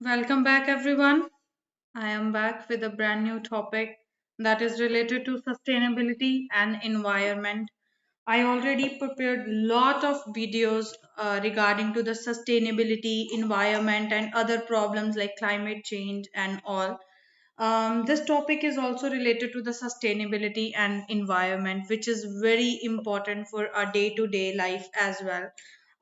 Welcome back, everyone. I am back with a brand new topic that is related to sustainability and environment. I already prepared lot of videos regarding to the sustainability, environment, and other problems like climate change and all. This topic is also related to the sustainability and environment, which is very important for our day-to-day life as well.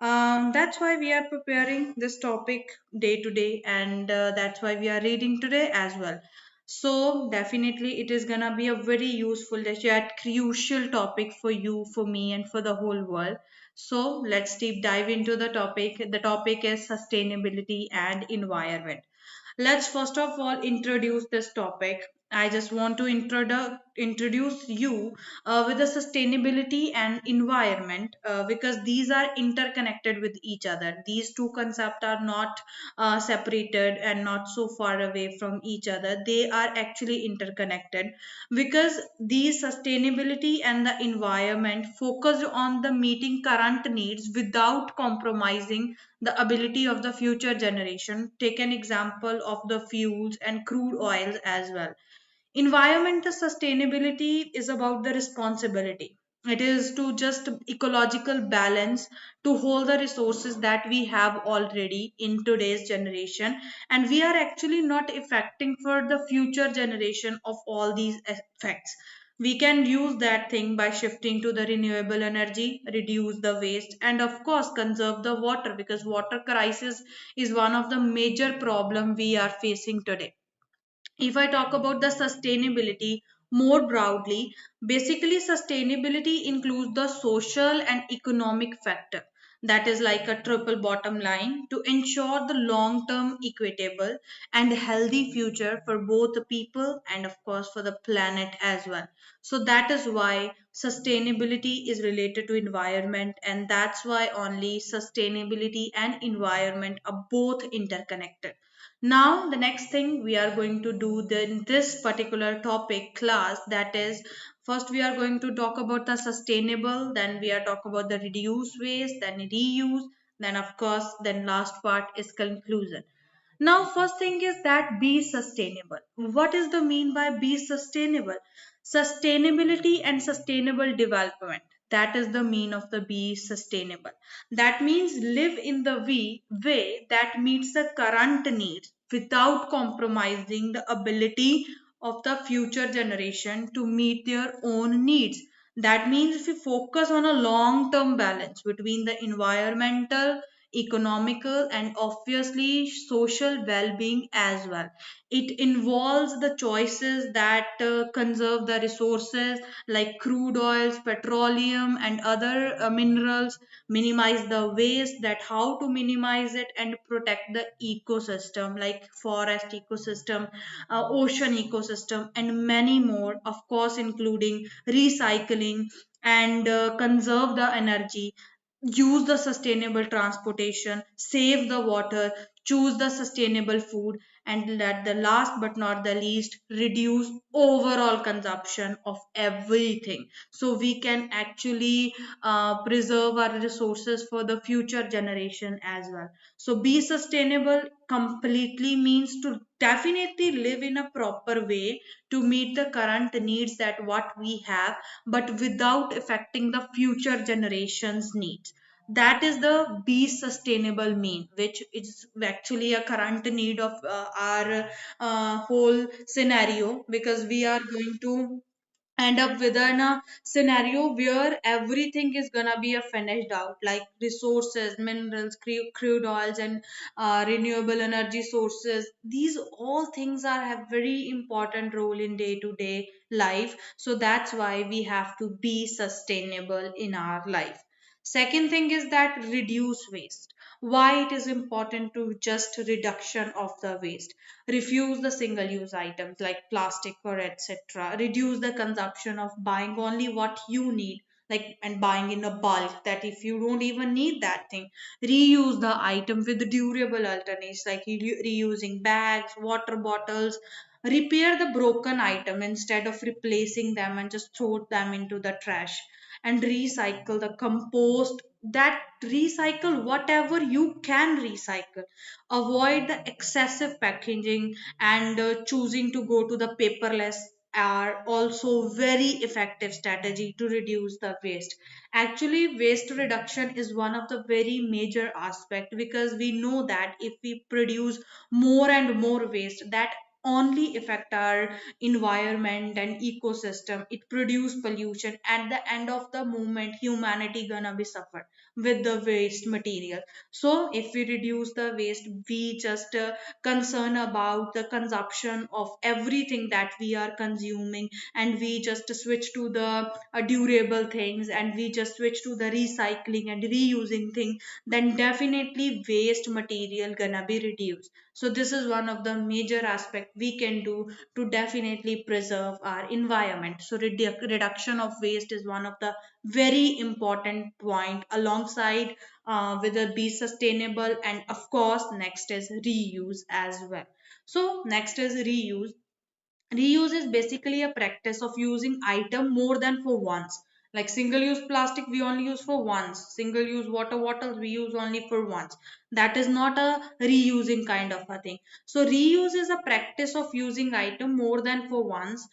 That's why we are preparing this topic day to day, and that's why we are reading today as well. So definitely, it is gonna be a very useful, yet crucial topic for you, for me, and for the whole world. So let's deep dive into the topic. The topic is sustainability and environment. Let's first of all introduce this topic. I just want to introduce you with the sustainability and environment because these are interconnected with each other. These two concepts are not separated and not so far away from each other. They are actually interconnected because these sustainability and the environment focus on the meeting current needs without compromising the ability of the future generation. Take an example of the fuels and crude oils as well. Environmental sustainability is about the responsibility. It is to just ecological balance to hold the resources that we have already in today's generation, and we are actually not affecting for the future generation of all these effects. We can use that thing by shifting to the renewable energy, reduce the waste, and of course conserve the water, because water crisis is one of the major problem we are facing today. If I talk about the sustainability more broadly, basically sustainability includes the social and economic factor, that is like a triple bottom line to ensure the long term equitable and healthy future for both the people and of course for the planet as well. So that is why sustainability is related to environment, and that's why only sustainability and environment are both interconnected. Now, the next thing we are going to do in this particular topic class, that is, first we are going to talk about the sustainable, then we are talk about the reduce waste, then reuse, then of course, then last part is conclusion. Now, first thing is that be sustainable. What is the mean by be sustainable? Sustainability and sustainable development. That is the mean of the be sustainable. That means live in the way that meets the current needs without compromising the ability of the future generation to meet their own needs. That means if you focus on a long term balance between the environmental, economical, and obviously social well being as well. It involves the choices that conserve the resources like crude oils, petroleum, and other minerals, minimize the waste, that how to minimize it, and protect the ecosystem like forest ecosystem, ocean ecosystem, and many more, of course, including recycling and conserve the energy, use the sustainable transportation, save the water, choose the sustainable food, and let the last but not the least, reduce overall consumption of everything. So we can actually preserve our resources for the future generation as well. So be sustainable completely means to definitely live in a proper way to meet the current needs that what we have, but without affecting the future generations needs. That is the be sustainable mean, which is actually a current need of our whole scenario, because we are going to end up within a scenario where everything is gonna be a finished out, like resources, minerals, crude oils, and renewable energy sources. These all things are have very important role in day to day life. So that's why we have to be sustainable in our life. Second thing is that reduce waste. Why it is important to just reduction of the waste? Refuse the single use items like plastic or etc. Reduce the consumption of buying only what you need, like, and buying in a bulk, that if you don't even need that thing. Reuse the item with durable alternatives like reusing bags, water bottles. Repair the broken item instead of replacing them and just throw them into the trash. and recycle the compost, that recycle whatever you can recycle. Avoid the excessive packaging, and choosing to go to the paperless are also very effective strategy to reduce the waste. Actually, waste reduction is one of the very major aspect, because we know that if we produce more and more waste, that only affect our environment and ecosystem. It produce pollution. At the end of the moment, humanity gonna be suffered with the waste material. So if we reduce the waste, we just concern about the consumption of everything that we are consuming, and we just switch to the durable things, and we just switch to the recycling and reusing thing, then definitely waste material gonna be reduced. So this is one of the major aspect we can do to definitely preserve our environment. So reduction of waste is one of the very important point, alongside with the be sustainable, and of course next is reuse as well. So next is reuse. Reuse is basically a practice of using item more than for once. Like single use plastic we only use for once, single use water bottles we use only for once. That is not a reusing kind of a thing. So reuse is a practice of using item more than for once,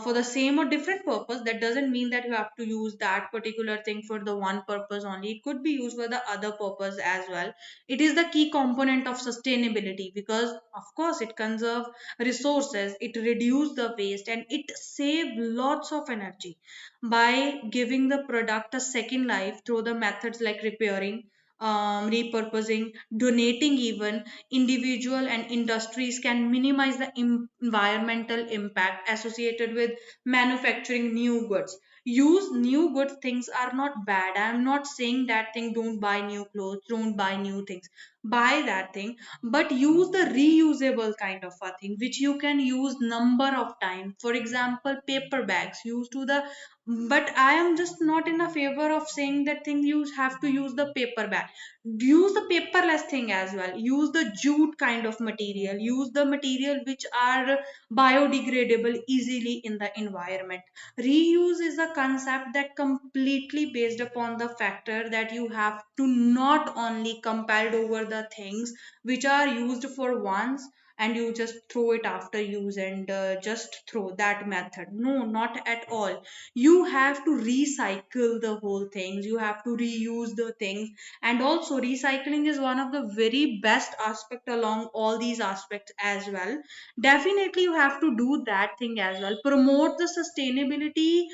for the same or different purpose. That doesn't mean that you have to use that particular thing for the one purpose only, it could be used for the other purpose as well. It is the key component of sustainability, because of course it conserves resources, it reduce the waste, and it save lots of energy. By giving the product a second life through the methods like repairing, repurposing, donating even, individual and industries can minimize the environmental impact associated with manufacturing new goods. Use new good things are not bad. I am not saying that thing don't buy new clothes, don't buy new things. Buy that thing, but use the reusable kind of a thing which you can use number of times. For example, paper bags used to the, but I am just not in a favor of saying that thing you have to use the paper bag. Use the paperless thing as well, use the jute kind of material, use the material which are biodegradable easily in the environment. Reuse is a concept that completely based upon the factor that you have to not only compare over the things which are used for once, and you just throw it after use, and just throw that method. No, not at all. You have to recycle the whole things, you have to reuse the things. And also recycling is one of the very best aspect along all these aspects as well. Definitely you have to do that thing as well. Promote the sustainability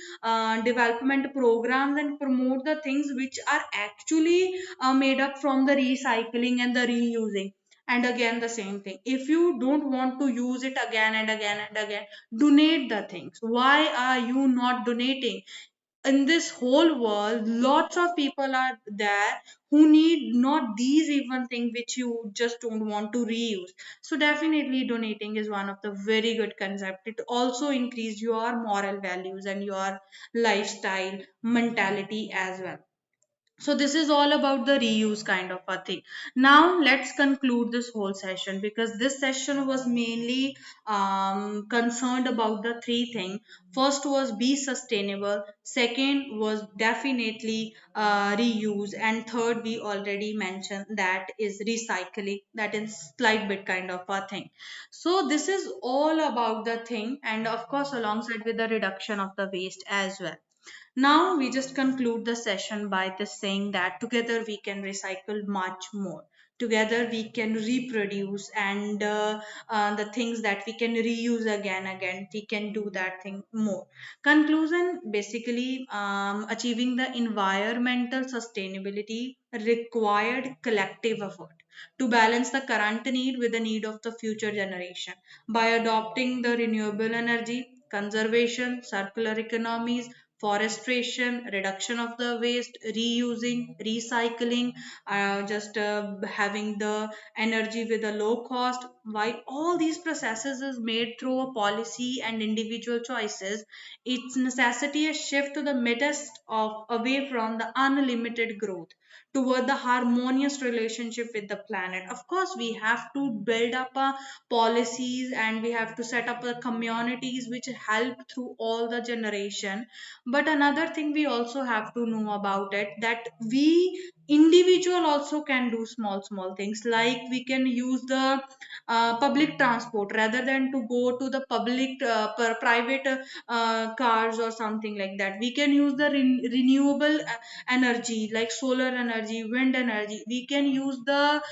development programs, and promote the things which are actually made up from the recycling and the reusing. And again the same thing, if you don't want to use it again and again and again, donate the things. Why are you not donating? In this whole world lots of people are there who need not these even thing which you just don't want to reuse. So definitely donating is one of the very good concept. It also increase your moral values and your lifestyle mentality as well. So this is all about the reuse kind of a thing. Now let's conclude this whole session, because this session was mainly concerned about the three things. First was be sustainable, second was definitely reuse, and third we already mentioned that is recycling, that is slight bit kind of a thing. So this is all about the thing, and of course alongside with the reduction of the waste as well. Now we just conclude the session by this saying that together we can recycle much more. Together we can reproduce, and the things that we can reuse again, we can do that thing more. Conclusion basically, achieving the environmental sustainability required collective effort to balance the current need with the need of the future generation. By adopting the renewable energy, conservation, circular economies, forestation, reduction of the waste, reusing, recycling, just having the energy with a low cost. While all these processes is made through a policy and individual choices, its necessity a shift to the midst of away from the unlimited growth. toward the harmonious relationship with the planet. Of course, we have to build up policies, and we have to set up the communities which help through all the generation. But another thing we also have to know about it, that we individual also can do small small things, like we can use the public transport rather than to go to the public private cars or something like that. We can use the renewable energy like solar energy, wind energy. We can use the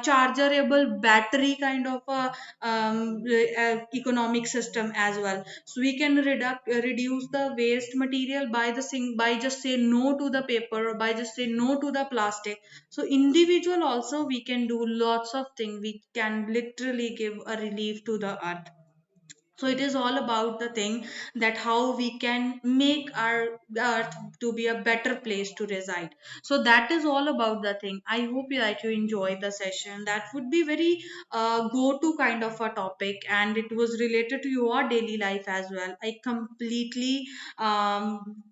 chargeable battery kind of a economic system as well. So we can reduce the waste material by the by just say no to the paper, or by just say no to the plastic. So individual also we can do lots of things. We can literally give a relief to the earth. So it is all about the thing, that how we can make our earth to be a better place to reside. So that is all about the thing. I hope that you enjoy the session. That would be very go to kind of a topic, and it was related to your daily life as well. I completely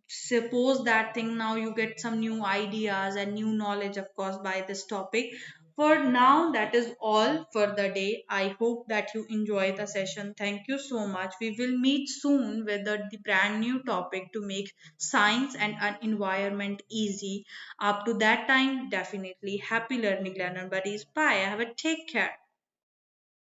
suppose that thing now you get some new ideas and new knowledge, of course, by this topic. For now, that is all for the day. I hope that you enjoy the session. Thank you so much. We will meet soon with the brand new topic to make science and an environment easy. Up to that time, definitely happy learning, learner buddies. Bye. Have a take care.